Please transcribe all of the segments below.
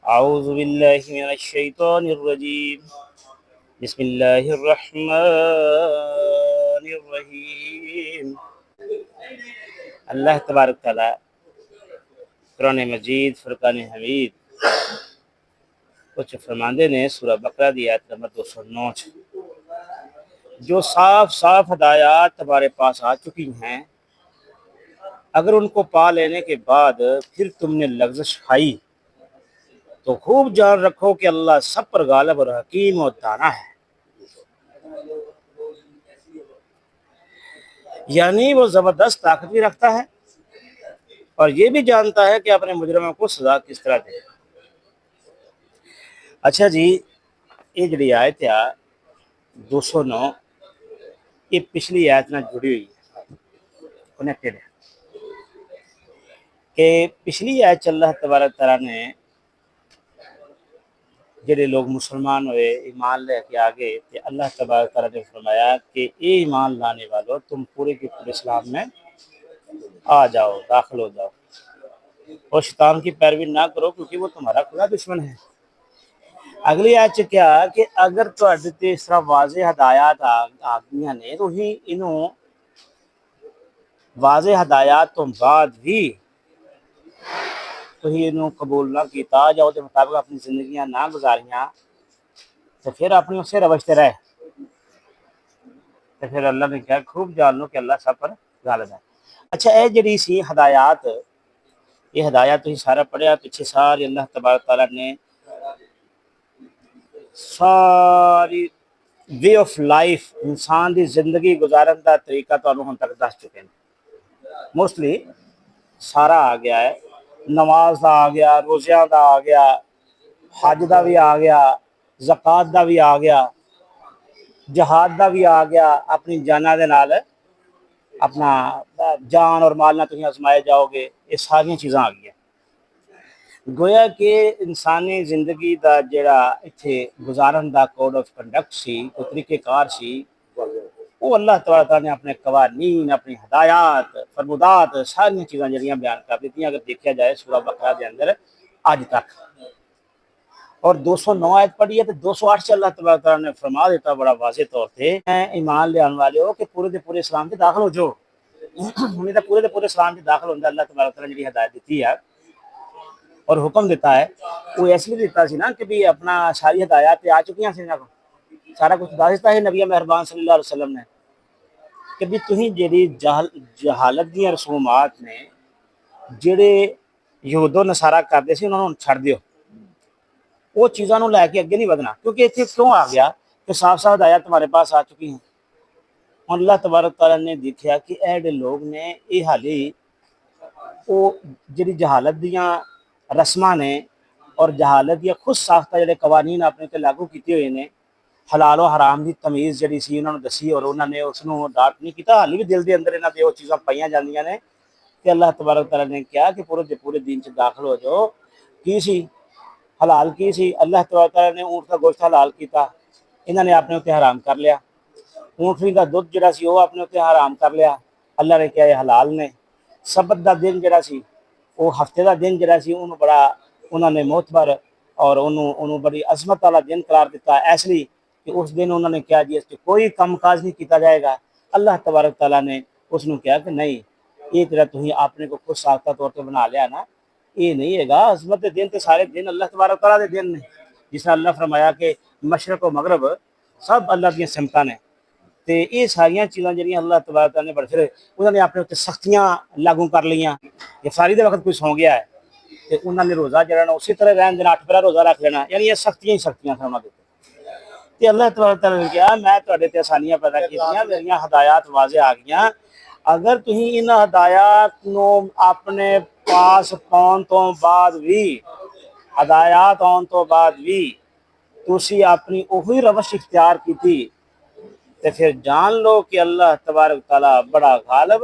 اعوذ باللہ من الشیطان الرجیم بسم اللہ الرحمن الرحیم۔ اللہ تبارک تعالیٰ قرآن مجید فرقان حمید کچھ فرماندے نے سورہ بقرہ دی آیت نمبر 209 جو صاف صاف ہدایات تمہارے پاس آ چکی ہیں، اگر ان کو پا لینے کے بعد پھر تم نے لغزش کھائی تو خوب جان رکھو کہ اللہ سب پر غالب اور حکیم اور دانا ہے۔ یعنی وہ زبردست طاقت بھی رکھتا ہے اور یہ بھی جانتا ہے کہ اپنے مجرموں کو سزا کس طرح دے۔ اچھا جی، یہ جڑی آیت ہے 209، یہ پچھلی آیت نہ جڑی ہوئی ہے، کنیکٹڈ ہے کہ پچھلی آیت اللہ تبارک تعالیٰ نے جڑے لوگ مسلمان ہوئے ایمان لے کے آگے کہ اللہ تبارک تعالیٰ نے فرمایا کہ اے ایمان لانے والو تم پورے کے پورے اسلام میں آ جاؤ، داخل ہو جاؤ اور شیطان کی پیروی نہ کرو کیونکہ وہ تمہارا خدا دشمن ہے۔ اگلی آیت چ کیا کہ اگر تواڈے تے اس طرح واضح ہدایات آ گئیاں نے تو ہی انہوں واضح ہدایات تو بعد بھی تو ہی انہوں قبول نہ کیتا جاؤ دے مطابق اپنی زندگیاں نہ گزاریاں تو پھر اپنی اسے روشتے رہے تو پھر اللہ نے کہا خوب جان لو کہ اللہ سب پر غالب ہے۔ اچھا اے جڑی سی ہدایات، یہ ہدایات تھی سارا پڑھیا پیچھے ساری اللہ تبارک تعالیٰ نے ساری وے آف لائف انسان دی زندگی گزارن دا طریقہ تو ہم تک دس چکے ہیں۔ موسٹلی سارا آ گیا ہے، نماز دا آ گیا، روزیاں دا آ گیا، حج دا بھی آ گیا، زکوٰۃ دا بھی آ گیا، جہاد دا بھی آ گیا، اپنی جانہ دے نال اپنا جان اور مال نہ تھی آزمائے جاؤ گے، یہ ساری چیزاں آ گئی ہیں۔ گویا کہ انسانی زندگی دا جڑا اتھے گزارن دا کوڈ آف کنڈکٹ سی، کوئی طریقہ کار سی، وہ اللہ تعالیٰ نے اپنے قوانین، اپنی ہدایات، فرمودات ساری چیزاں جڑیاں بیان کر دیتی ہیں اگر دیکھا جائے سورہ بقرہ دے اندر آج تک۔ اور 209 آیت پڑھی ہے تو 208 سے اللہ تبارک تعالیٰ نے فرما دیتا بڑا واضح طور پہ ایمان لے آنے والے ہو کہ پورے دے پورے اسلام کے داخل ہو جو انہیں تو پورے دے پورے اسلام کے داخل ہوتا اللہ تبارک تعالیٰ نے جڑی ہدایت دیتی ہے اور حکم دیتا ہے وہ ایس لیے دیتا سی نا کہ بھی اپنا ساری ہدایات آ چکی ہیں سارا کچھ دس دیتا ہے نبی مہربان صلی اللہ علیہ وسلم نے کہ بھی تھی جڑی جہالت دیاں رسومات نے جڑے یہود و نصارہ کرتے سی انہوں نے چھڑ دیو، وہ چیزاں نو لے کے اگے نہیں ودنا کیونکہ اتنے کیوں آ گیا کہ صاف صاف ہدایات تمہارے پاس آ چکی ہیں۔ اور اللہ تبارک تعالیٰ نے دیکھا کہ ایڈے لوگ نے یہ حالی وہ جڑی جہالت دیاں رسماں نے اور جہالت یا خود ساختہ جڑے قوانین اپنے تے لاگو کیتے ہوئے نے، حلال و حرام دی تمیز جڑی سی انہوں نے دسی اور انہوں نے اس نو ڈاٹ نہیں کیتا، حالی بھی دل دے اندر انہاں دے وہ چیزاں پائیاں جاندیاں نے کہ اللہ تبارک تعالیٰ نے کیا کہ پورے دے پورے دین چ داخل ہو جاؤ۔ کی سی حلال کی سی اللہ تبارک تعالیٰ نے اونٹ کا گوشت حلال کیتا، انہوں نے اپنے اتنے حرام کر لیا۔ اونٹنی کا دودھ جڑا سی وہ اپنے اتنے حرام کر لیا، اللہ نے کیا یہ حلال نے۔ سبت دا دن جڑا سی وہ ہفتے دا دن جڑا سی انہوں بڑا انہوں نے معتبر اور انہوں بڑی عظمت والا دن قرار دیتا اس لیے کہ اس دن انہوں نے کیا جی اس کے کوئی کم کاج نہیں کیتا جائے گا۔ اللہ تبارک تعالیٰ نے اس نے کہا کہ نہیں یہ تیرا تھی اپنے کو خود ساختہ طور پہ بنا لیا نا، یہ نہیں ہے گا عظمت دن تے سارے دن اللہ تبارک تعالیٰ دے دن نے، جس نے اللہ فرمایا کہ مشرق و مغرب سب اللہ دیا سمتاں نے تے یہ ساریاں چیزاں جڑیاں اللہ تبارک تعالیٰ نے بڑے پھر انہوں نے اپنے اتنے سختیاں لاگو کر لیاں کہ ساری دے وقت کوئی سو گیا ہے تے انہوں نے روزہ جڑا نا اسی طرح رہن دینا، 8 پہرا روزہ رکھ لینا، یعنی یہ سختیاں ہی سختیاں تھا انہوں نے تے اللہ تبارک تعالیٰ نے کہا میں تواڈے تے آسانیاں پیدا کیتیاں، میریاں ہدایات واضح آ گئیاں، اگر تھی ان ہدایات نو اپنے پاس پہنچ تو بعد بھی ہدایات آن تو بعد بھی تسی اپنی وہی روش اختیار کیتی تے پھر جان لو کہ اللہ تبارک تعالیٰ بڑا غالب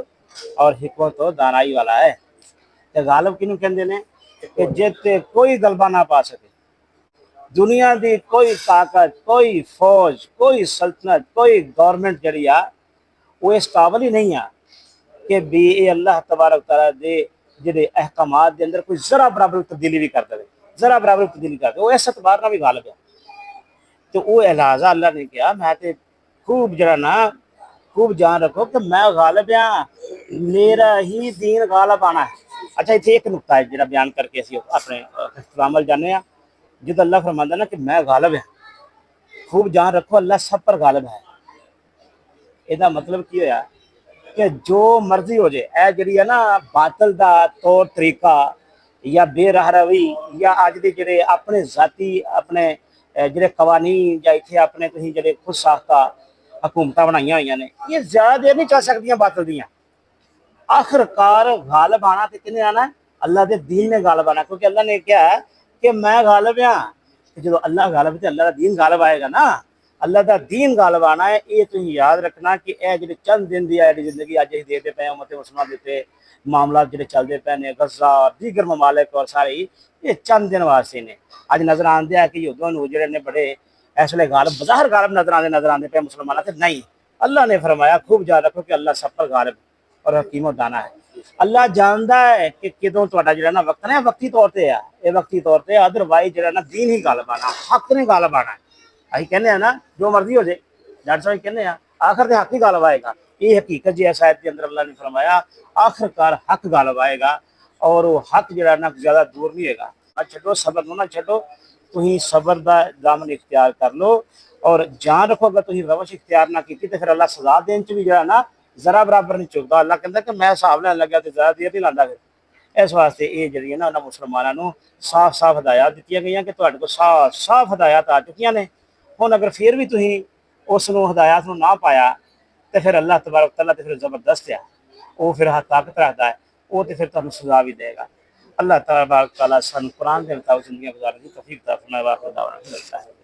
اور حکمت و دانائی والا ہے۔ تے غالب کنوں کہندے نے کہ جتے کوئی غلبہ نہ پا سکے، دنیا دی کوئی طاقت، کوئی فوج، کوئی سلطنت، کوئی گورنمنٹ جڑی آ وہ اس قابل ہی نہیں آ کہ بھی اے اللہ تبارک تعالیٰ دے جڑے احکامات دے اندر کوئی ذرا برابر تبدیلی بھی کر دے۔ ذرا برابر تبدیلی کرتے وہ اس اعتبار نہ بھی غالب ہے تو وہ لہٰذا اللہ نے کیا میں تے خوب جڑا نا خوب جان رکھو کہ میں غالب ہاں میرا ہی دین غالب آنا ہے اچھا اتنے ایک نقطہ ہے جڑا بیان کر کے اسی اپنے اختتام جانے ہاں جدو اللہ فرماندا نا کہ میں غالب ہاں خوب جان رکھو اللہ سب پر غالب ہے یہ مطلب کی ہویا کہ جو مرضی ہو جائے اے جڑی ہے نا باطل دا طور طریقہ یا بے راہ روی یا اج دے جڑے اپنے ذاتی اپنے جڑے قوانین یا اتنے اپنے تھی جڑے خود ساختہ حکومتیں بنائی ہوئی نے یہ زیادہ دیر نہیں چل سکتی باطل دیاں آخر کار غالب آنا تو کنے آنا ہے اللہ دے دین نے غالب آنا کیونکہ اللہ نے کیا ہے کہ میں غالب ہاں جب اللہ غالب ہے تو اللہ کا دین غالب آئے گا نا اللہ کا دین غالب آنا ہے یہ تھی یاد رکھنا کہ اے جڑے چند دن دی ہے زندگی اج ہی دے پے امت مسلمہ دیتے معاملات جڑے چلتے پے نے غزہ اور دیگر ممالک اور سارے یہ چند دن واسطے نے اج نظر آندے ہے کہ یہودوں نے جڑے نے بڑے اس لیے غالب بظاہر غالب نظر آندے پے مسلمانوں تے نہیں اللہ نے فرمایا خوب یاد رکھو کہ اللہ سب پر غالب اور حکیم و دانا ہے اللہ جاندا ہے کہ کدوں تہاڈا جڑا نا وقت ہے وقتی طور تے ہے یہ وقتی طور تے ادر وائز جڑا نا دین ہی غالب آنا حق نے غالب آنا ہے اسی کہنے ہیں نا جو مرضی ہو جائے ڈاکٹر صاحب کہنے ہیں آخر تے حق ہی غالب آئے گا یہ حقیقت جی اس آیت کے اندر اللہ نے فرمایا آخر کار حق غالب آئے گا اور وہ حق جڑا نا زیادہ دور نہیں ہے گا نہ چھڈو صبر نہ چھڈو تھی صبر دا دامن اختیار کر لو اور جان رکھو اگر تھی روش اختیار نہ کی تو پھر اللہ سزا دین چ بھی جڑا نا ذرا برابر نہیں چکتا اللہ کہتا کہ میں حساب لینے لگا تو زیادہ دیر نہیں لانا پھر اس واسطے یہ جڑی ہے نا انہوں مسلمانوں صاف صاف ہدایات دیتی گئی کہ تھوڑے کو صاف صاف ہدایات آ چکی نے ہوں اگر پھر بھی تھی اس ہدایات کو نہ پایا تو پھر اللہ تبارک تعالیٰ تو پھر زبردست ہے وہ پھر طاقت رکھتا ہے وہ تو پھر تمہیں سزا بھی دے گا اللہ تبارک تعالیٰ سن قرآن کے مطابق زندگی گزارنے کی توفیق عطا فرمائے واخر دعوانا لگتا ہے